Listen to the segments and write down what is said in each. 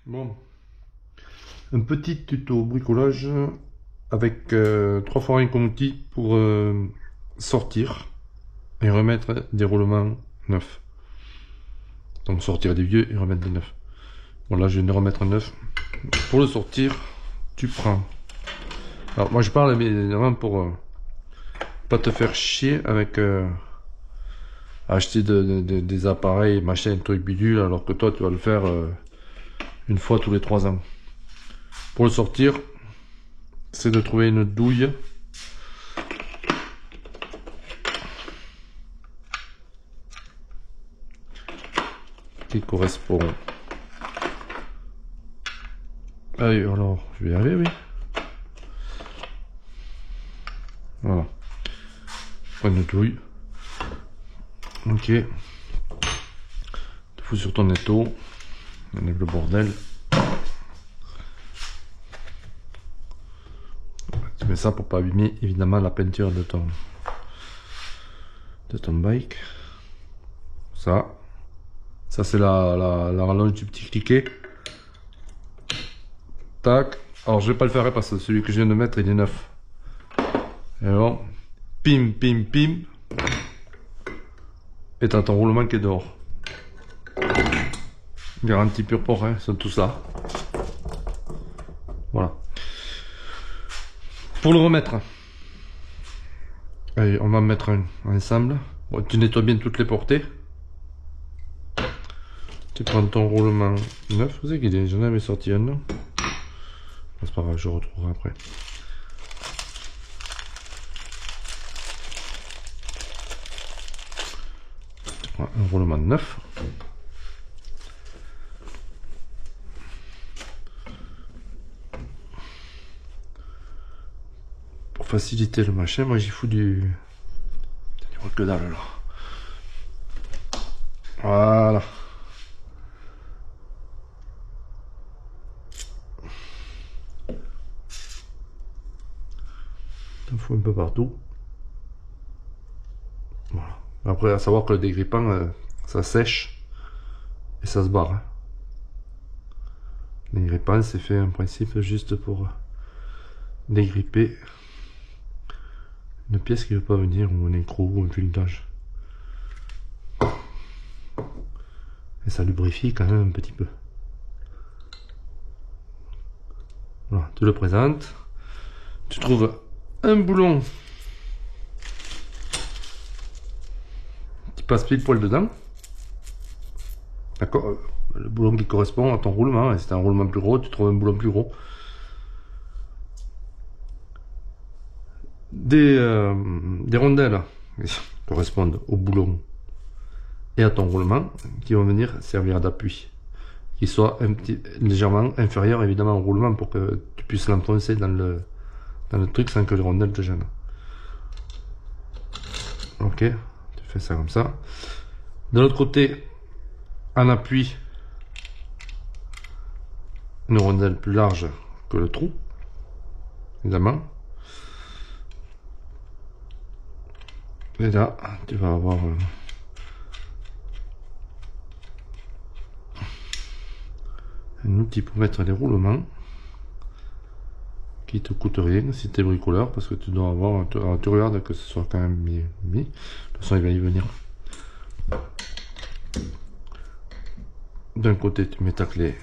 Bon, un petit tuto bricolage avec 3 fois rien comme outil pour sortir et remettre des roulements neufs. Donc sortir des vieux et remettre des neufs. Bon là je viens de remettre un neuf. Pour le sortir, tu prends. Alors moi je parle évidemment pour pas te faire chier avec acheter des appareils, machin, truc bidule, alors que toi tu vas le faire une fois tous les 3 ans. Pour le sortir, c'est de trouver une douille qui correspond. Allez, alors je vais y aller, oui. Voilà. Prends une douille. Ok. Tu fous sur ton étau. Enlève le bordel. Tu mets ça pour pas abîmer évidemment la peinture de ton bike. Ça c'est la rallonge du petit cliquet. Tac. Alors je vais pas le faire parce que celui que je viens de mettre il est neuf. Et alors, pim pim pim. Et t'as ton roulement qui est dehors. Garantie pure port, hein, c'est tout ça. Voilà. Pour le remettre, allez, on va mettre un ensemble. Bon, tu nettoies bien toutes les portées. Tu prends ton roulement neuf, vous savez qu'il est, j'en avais sorti un. Non, c'est pas grave, je retrouverai après. Tu prends un roulement neuf. Pour faciliter le machin, moi j'y fous du que dalle là. Voilà. T'en fous un peu partout. Voilà. Après, à savoir que le dégrippant, ça sèche et ça se barre. Hein. Le dégrippant, c'est fait en principe juste pour dégripper une pièce qui ne veut pas venir, ou un écrou, ou un filetage. Et ça lubrifie quand même un petit peu. Voilà, tu le présentes. Tu trouves un boulon qui passe pile poil dedans. D'accord, le boulon qui correspond à ton roulement. Et si c'est un roulement plus gros, tu trouves un boulon plus gros. Des rondelles qui correspondent au boulon et à ton roulement qui vont venir servir d'appui, qui soit légèrement inférieur évidemment au roulement pour que tu puisses l'enfoncer dans le truc sans que les rondelles te gênent. Ok, tu fais ça comme ça. De l'autre côté, en appui, une rondelle plus large que le trou, évidemment. Et là, tu vas avoir un outil pour mettre les roulements qui te coûte rien si tu es bricoleur, parce que tu dois avoir, tu regardes que ce soit quand même mis. De toute façon, il va y venir. D'un côté, tu mets ta clé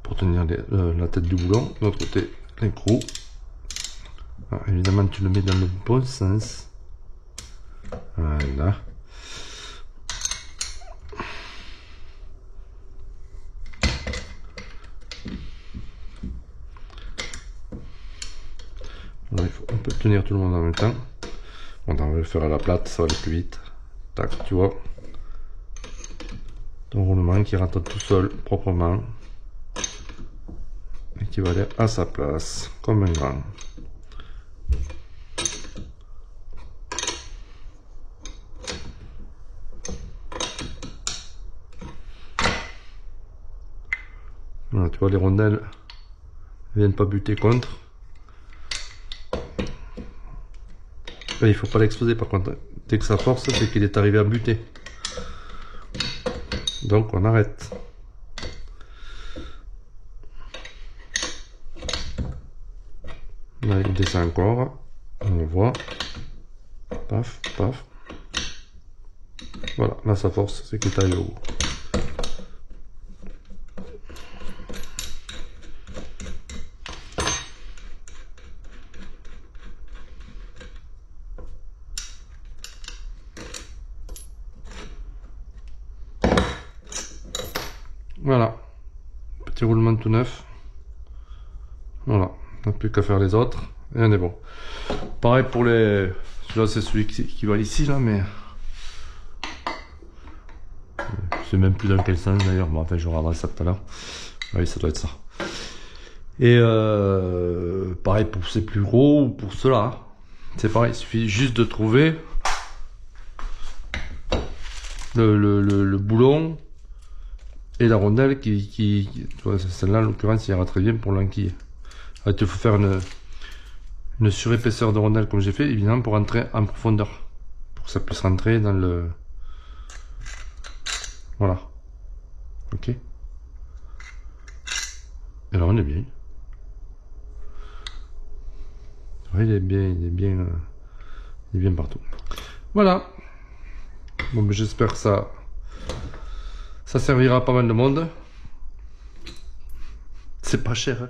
pour tenir la tête du boulon, de l'autre côté, l'écrou. Évidemment, tu le mets dans le bon sens. Voilà. Voilà, on peut tenir tout le monde en même temps. On va le faire à la plate, ça va aller plus vite. Tac, tu vois. Ton roulement qui rentre tout seul, proprement. Et qui va aller à sa place, comme un grand. Voilà, tu vois, les rondelles ne viennent pas buter contre. Et il faut pas l'exploser par contre. Dès que ça force, c'est qu'il est arrivé à buter. Donc on arrête. descend encore, on le voit, paf, paf. Voilà, là sa force, c'est que tu ailles au haut. Voilà, petit roulement tout neuf. Voilà, on n'a plus qu'à faire les autres et on est bon. Pareil pour les... Celui-là c'est celui qui va ici là, mais... Je sais même plus dans quel sens d'ailleurs, bon enfin je regarderai ça tout à l'heure. Oui, ça doit être ça. Et pareil pour ces plus gros ou pour ceux-là. C'est pareil, il suffit juste de trouver le boulon et la rondelle qui celle-là en l'occurrence il ira très bien pour l'enquiller. Il faut faire une surépaisseur de rondelle comme j'ai fait, évidemment pour entrer en profondeur, pour que ça puisse rentrer dans le... Voilà. Ok. Et là on est bien. Ouais, il est bien partout. Voilà. Bon, mais j'espère que ça servira à pas mal de monde. C'est pas cher, hein.